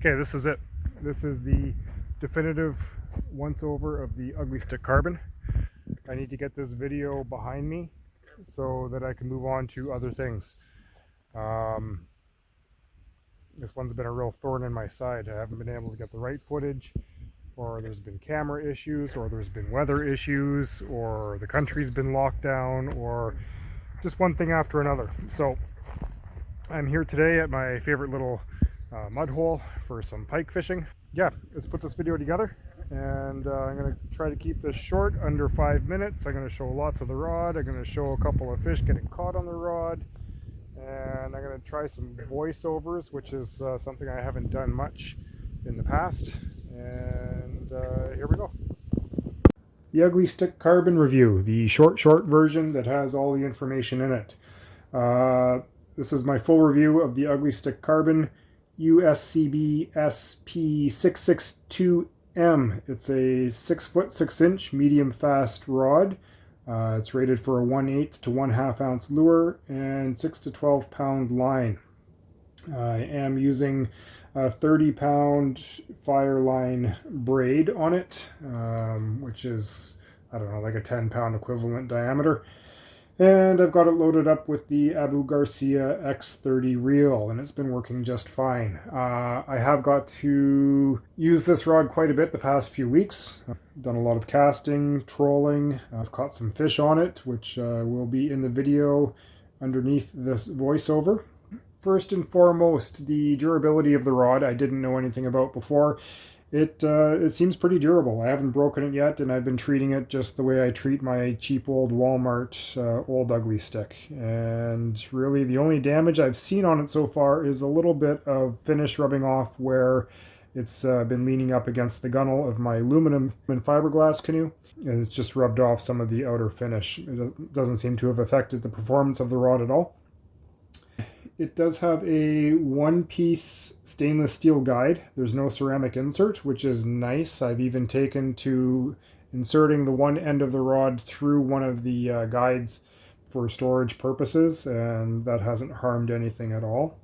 Okay, this is it. This is the definitive once over of the Ugly Stik Carbon. I need to get this video behind me so that I can move on to other things. This one's been a real thorn in my side. I haven't been able to get the right footage, or there's been camera issues, or there's been weather issues, or the country's been locked down, or just one thing after another. So I'm here today at my favorite little mud hole for some pike fishing. Yeah, let's put this video together, and I'm going to try to keep this short, under 5 minutes. I'm going to show lots of the rod. I'm going to show a couple of fish getting caught on the rod, and I'm going to try some voiceovers, which is something I haven't done much in the past. And here we go. The Ugly Stik Carbon review, the short version that has all the information in it. This is my full review of the Ugly Stik Carbon USCB SP662M. It's a 6 foot 6 inch medium fast rod. It's rated for a 1/8 to 1/2 ounce lure and 6 to 12 pound line. I am using a 30-pound Fireline braid on it, which is, I don't know, like a 10-pound equivalent diameter. And I've got it loaded up with the Abu Garcia X30 reel, and it's been working just fine. I have got to use this rod quite a bit the past few weeks. I've done a lot of casting, trolling. I've caught some fish on it, which will be in the video underneath this voiceover. First and foremost, the durability of the rod I didn't know anything about before. It seems pretty durable. I haven't broken it yet, and I've been treating it just the way I treat my cheap old Walmart old Ugly Stik. And really the only damage I've seen on it so far is a little bit of finish rubbing off where it's been leaning up against the gunnel of my aluminum and fiberglass canoe, and it's just rubbed off some of the outer finish. It doesn't seem to have affected the performance of the rod at all. It does have a one-piece stainless steel guide. There's no ceramic insert, which is nice. I've even taken to inserting the one end of the rod through one of the guides for storage purposes, and that hasn't harmed anything at all.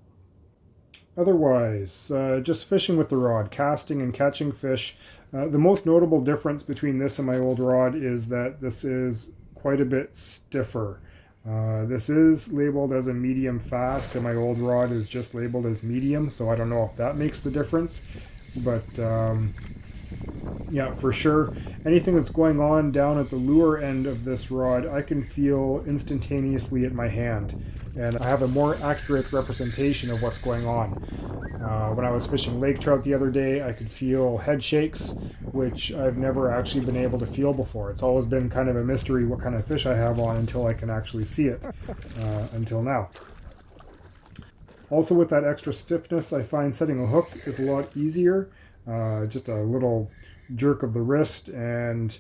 Otherwise, just fishing with the rod, casting and catching fish. The most notable difference between this and my old rod is that this is quite a bit stiffer. This is labeled as a medium fast, and my old rod is just labeled as medium, so I don't know if that makes the difference. But yeah, for sure, anything that's going on down at the lure end of this rod, I can feel instantaneously at my hand, and I have a more accurate representation of what's going on. When I was fishing lake trout the other day, I could feel head shakes, which I've never actually been able to feel before. It's always been kind of a mystery what kind of fish I have on until I can actually see it, until now. Also, with that extra stiffness, I find setting a hook is a lot easier. Just a little jerk of the wrist, and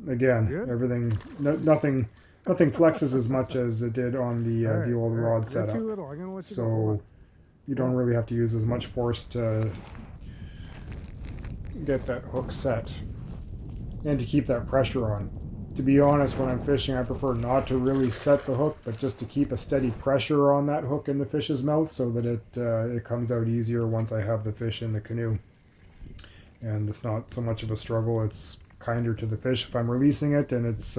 again, everything, nothing flexes as much as it did on the old rod setup. So you don't really have to use as much force to get that hook set and to keep that pressure on. To be honest, when I'm fishing, I prefer not to really set the hook, but just to keep a steady pressure on that hook in the fish's mouth so that it comes out easier once I have the fish in the canoe. And it's not so much of a struggle. It's kinder to the fish if I'm releasing it, and it's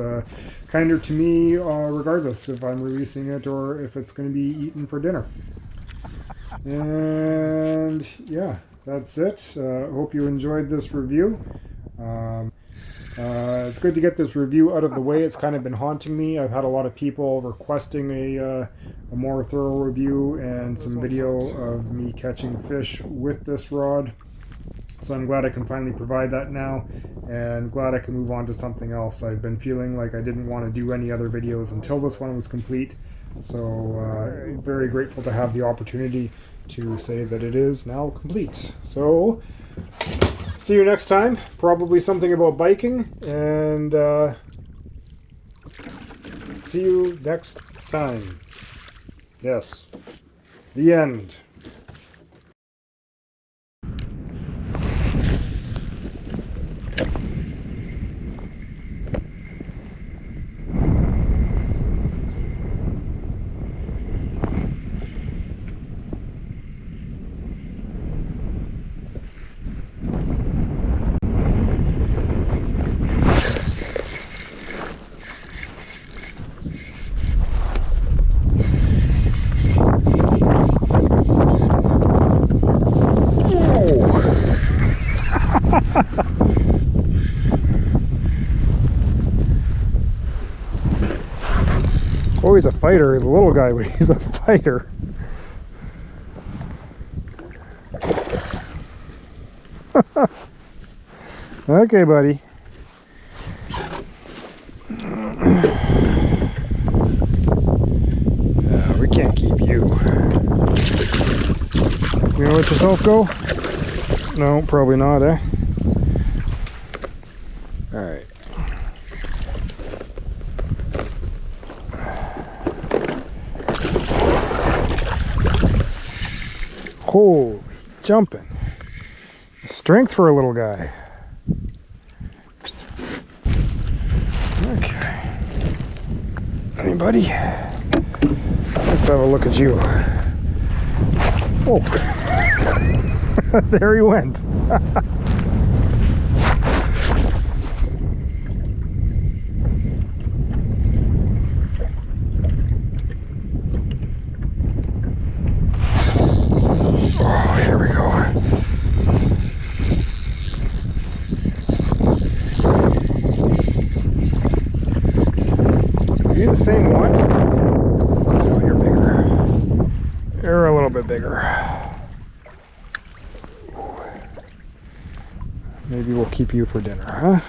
kinder to me regardless if I'm releasing it or if it's going to be eaten for dinner. And yeah, that's it. Hope you enjoyed this review. It's good to get this review out of the way. It's kind of been haunting me. I've had a lot of people requesting a more thorough review and some video of me catching fish with this rod. So I'm glad I can finally provide that now, and glad I can move on to something else. I've been feeling like I didn't want to do any other videos until this one was complete. So very grateful to have the opportunity to say that it is now complete. So see you next time. Probably something about biking, and see you next time. Yes. The end. Oh, he's a fighter. He's a little guy, but he's a fighter. Okay, buddy. We can't keep you. You gonna let yourself go? No, probably not, eh? Alright. Holy jumping. Strength for a little guy. Okay. Anybody? Let's have a look at you. Oh. There he went. Oh, here we go. Are you the same one? No, you're bigger. You're a little bit bigger. Maybe we'll keep you for dinner, huh?